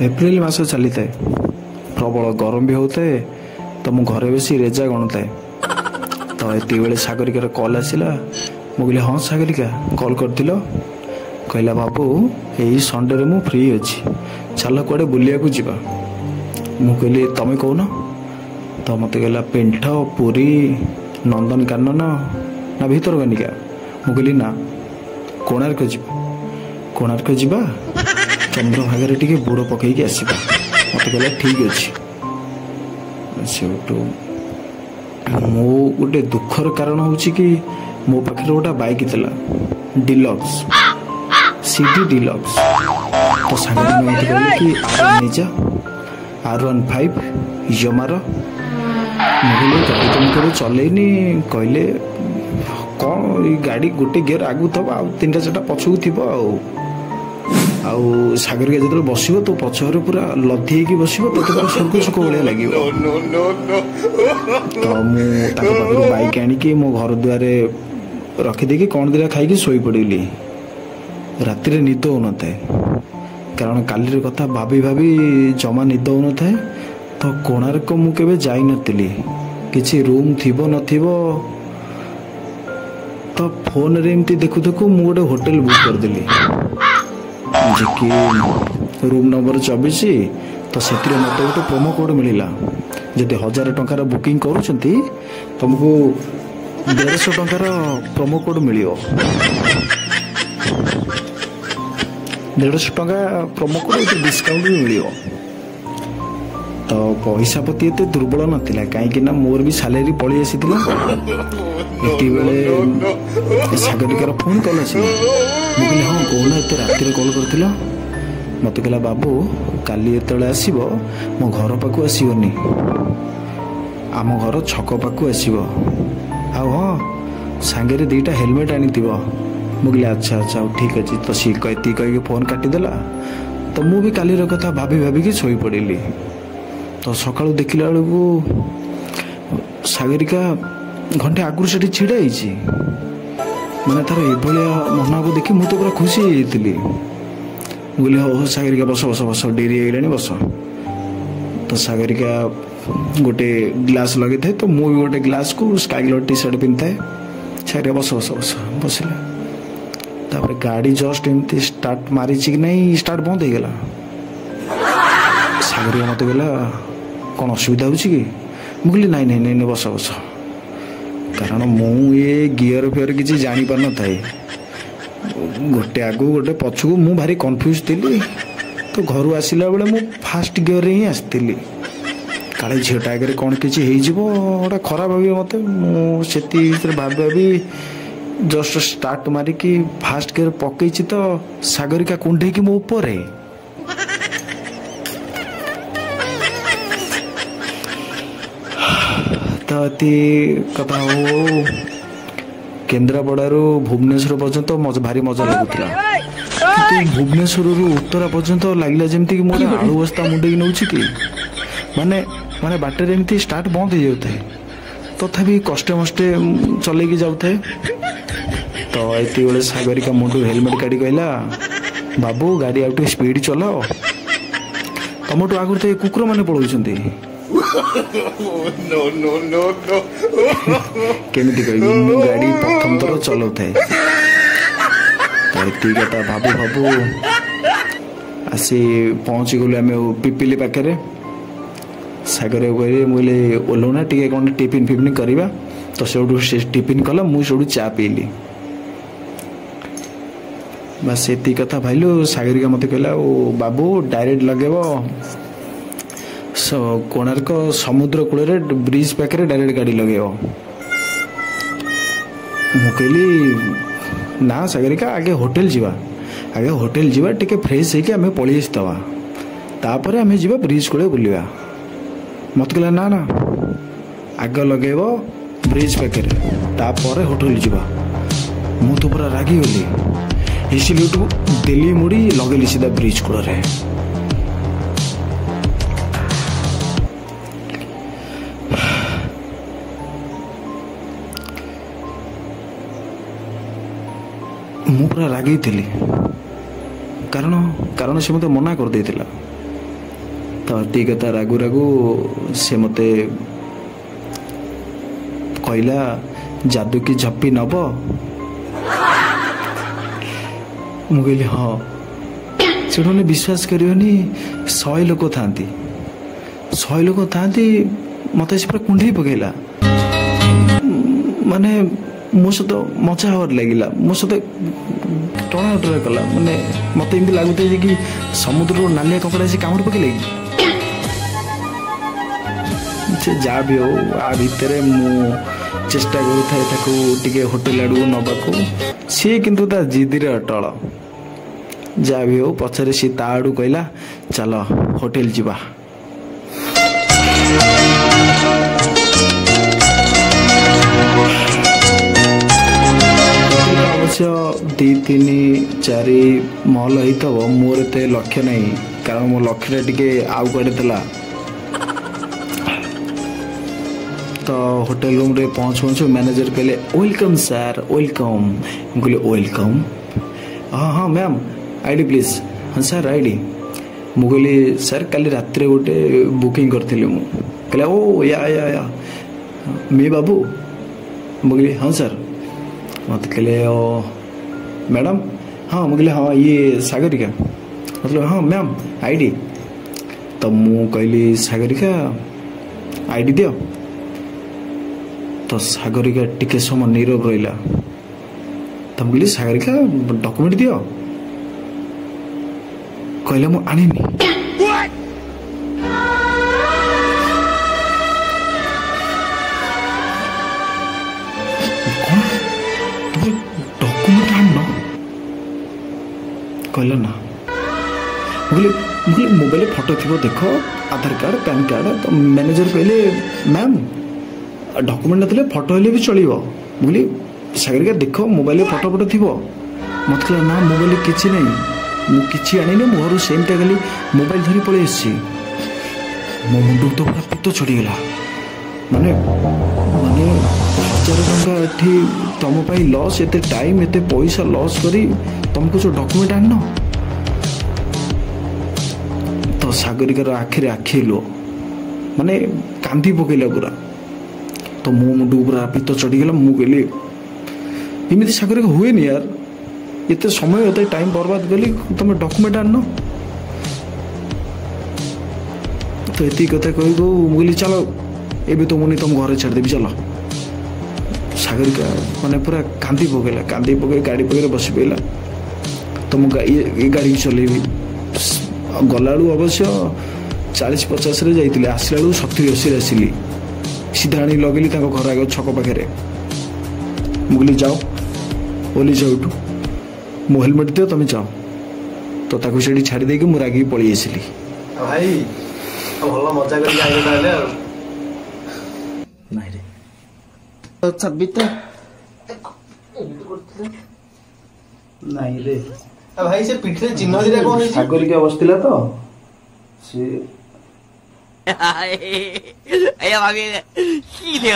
April मास चली था प्रबल गरम भी होता है तो मु घरे बसी रेजा गणुए तो ये बेले सागरिकार कॉल आसला मुझे हाँ सागरिका कॉल कर कहला बाबू यही संडे रे मु फ्री अच्छी चल कड़े बुलिया को जीवा मु कहली तमें कौन तो मत कहला पेंठ पुरी नंदनकानन ना भितरकनिका मु कहली ना कोणार्क जीवा चंद्रभागा टे बुड़ पकईकि आसवा मत कहला ठीक अच्छे से मो गोटे दुखर कारण हूँ कि मो पाखे गोटे बाइक था डिलक्स सीडी डिलक्स तो सागर मत कहले कि जा R15 यमार मुझे गाड़ी तुम केवे चलैनी कहले कौन गाड़ी गोटे गियर आगु थब आ तीन चार्टा पछकू थी सागरिका जो बस तो पचर पूरा लदी होगी बस तो पूरा सुख सुख भाया लगे तो मुझे बाइक आनिकी मो घर दुआरे रखीदे कौन दिया खाई शोई पड़ी राति निद हो न कारण काली कथा भाभी भाभी जमा निद हो न तो कोणार्क मुझे जाई नी किसी रूम थी नथिबो तो फोन रे एमती देखु देखु मु गोटे होटल बुक करदेली जी रूम नंबर 24 तो से मत गोटे प्रोमो कोड मिलला जदि 1000 टंकार बुकिंग करूछंती तुमको 150 टंकार प्रोमो कोड मिलियो 150 टंका प्रोमो कोड डिस्काउंट भी मिलियो तो पैसा प्रति एत दुर्बल नाला कहीं मोर भी सालेरी पलि आसी बेले सागरिकार फोन कल आस मुझे हाँ कौन एत राति कल कर मत कहला बाबू काली एतले आसब मो घर पाक आसनी आम घर छक पाक आसब हाँ सांगे दीटा हेलमेट आनी मुझे अच्छा अच्छा ठीक अच्छे तो सी कह फोन काटिदेला तो मु भी काली कथा भाभी भाविकी शोई पड़ी तो सका देखला बेलू सागरिका घंटे आगुरी से छिड़ा मैंने तार ये मन को देखी मुझे पूरा खुशी होती बोले हो सागरिका बस बस बस डेरी होगा बस तो सागरिका गोटे ग्लास लगे थे तो मुझे गोटे ग्लास को स्काई कलर टी शर्ट पिंध थाए सागरिका बस बस बस बसला तापर गाड़ी जस्ट एमती स्टार्ट मारी कि नहीं स्टार्ट बंद हो गला सागरिका मत कहला कौन असुविधा हो मुझे नाई नाई नाई बस बस कारण मु ये गियर फियर किसी जानी पार न थाए गोटे आगु गोटे पछकू मु भारी कन्फ्यूज थी तो घर आसला बेले मु फास्ट गियर ही आसती काले झीटा आगे कौन किसी गोटे खराब भाव मत मुझे भाभी भाभी जस्ट स्टार्ट मारिकी फास्ट गियर पकई तो सागरिका कुंडे की मो ऊपर तो कथा हो केन्द्रापड़ारू भुवनेश्वर पर्यंत भारी मजा लगुला भुवनेश्वर उत्तरा पर्यंत लगला जमती मोर आलू बस्ता मुंडे नौ कि माने माने बाटर एमती स्टार्ट बंद हो जाए तथापि कष्टे मष्टे चल जाऊ तो ये बेले सागरिका मुंडू हेलमेट काढ़ी कहला बाबू गाड़ी आउ स्पीड चलाओ तुमठू आगुरी तो कुकुर मैंने पलाउंट केमिति कहबी गाड़ी प्रथम थर चलाऊ थाए तो ये कथा भाबू भाबू आसी पहुँची गलु आम पिपिली पाखे सागर कहे मुझे ओह्लौना टे कौन टिफिन फिफिन करवा तो से टिफिन कला मुझे चा पीली बस ये कथा भाईलु सागरिका मत कहला बाबू डायरेक्ट लगेब कोणार्क समुद्र कूल ब्रिज पाखे डायरेक्ट गाड़ी लगे मुझे ना सागरिका आगे होटेल जीवा टिके फ्रेश होके आम पलि आसवा तापर आम जा ब्रिज कूल बुलवा मत कहला ना ना आग लगे ब्रिज पाखे तापर होटेल जीवा मु तो पूरा रागी गली इसलिए दिल्ली मुड़ी लगेली सीधा ब्रिज कूल मु पूरा रागी थी कारण कारण से मत मना कर देला तो ती कथा रागु रागु से मते कहला जादू की झप्पी नब मुझे हाँ से विश्वास करनी 100 लोक था 100 लोक था मत से पूरा कुंडे पकईला माने मो सहित मजा हर लगे मो सहित टणा टणा कला माने मत एमती लगुता कि समुद्र नालिया कंकड़ा से कामुड़ पकईले से जहाँ भी हो आ भितर मु चेष्टा करुए होटेल आड़ू नवाक सी किंतु ता जिद अटल जहाँ भी हो पछरे सी ता आड़ू कहला चल होटेल जीवा अवश्य 2-3-4 महल होता मोर एत लक्ष्य नहीं कारण मो लक्ष्य टे आउ कड़े तो होटेल रूम रे पहुँचु मैनेजर कहले वेलकम सर वेलकम कहले वेलकम हाँ हाँ मैम आईडी प्लीज हाँ सर आईडी मु कहली सर काली रात गोटे बुकिंग करी कहले ओ या मे बाबू मुझे हाँ सर मत कहले मैडम हाँ मुझे हाँ ये सागरिका मतलब हाँ मैम आईडी तो मु कहली सागरिका आईडी दियो तो सागरिका टिके समय नीरव रहा तो मुझे सागरिका डॉक्यूमेंट दियो कहले मु आनिनी डॉक्यूमेंट आन कहल ना मुझे मोबाइल फोटो थी देख आधार कार्ड पैन कार्ड तो मैनेजर कहले मैम डॉक्यूमेंट ना फोटो हेल्ले भी चलो बोली सागरिका देख मोबाइल फोटो फोटो थी मत कहला ना मोबाइल किसी ना मुझे आनी मो घर सेमटा खाली मोबाइल धरी पलि मो मुंड तो पूरा पित्त चढ़ीगला माने माने 1000 टंका एठी तुम लॉस एते टाइम एते पैसा लॉस करी तुमको जो डॉक्यूमेंट आन तो सागरिकार आखिरे आखि लो माने कांदी पकईला पूरा तो मो मुंड पूरा पित्त चढ़ीगला मुझे इमती सागरिका हुए नहीं यार इतने समय होता टाइम बर्बाद कली तुम डॉक्यूमेंट आन तो ये कथा कह मुझे चलो ये तो मुझे तुम घर छाड़देवी चलो सागरिका माने पूरा कांदी पकईला गाड़ी पकड़ बस पड़ा तुम ये गाड़ी चलेबी गला अवश्य 40-50 रे जाइए आसला 70-80 आसली सीधा आनी लगेली घर आगे छक पाखे मुझे जाओ ओली जाऊठू मो हेलमेट दियो तुम जाओ तो ताकू से छाड़ी देकी मु रागी पळी आसिली भाई भल मजा कर नहीं रे सबिता नहीं रे भाई से पिठरे चिन्ह दिरा कोन है सागरिका बसतिला तो से अया भाभी की दे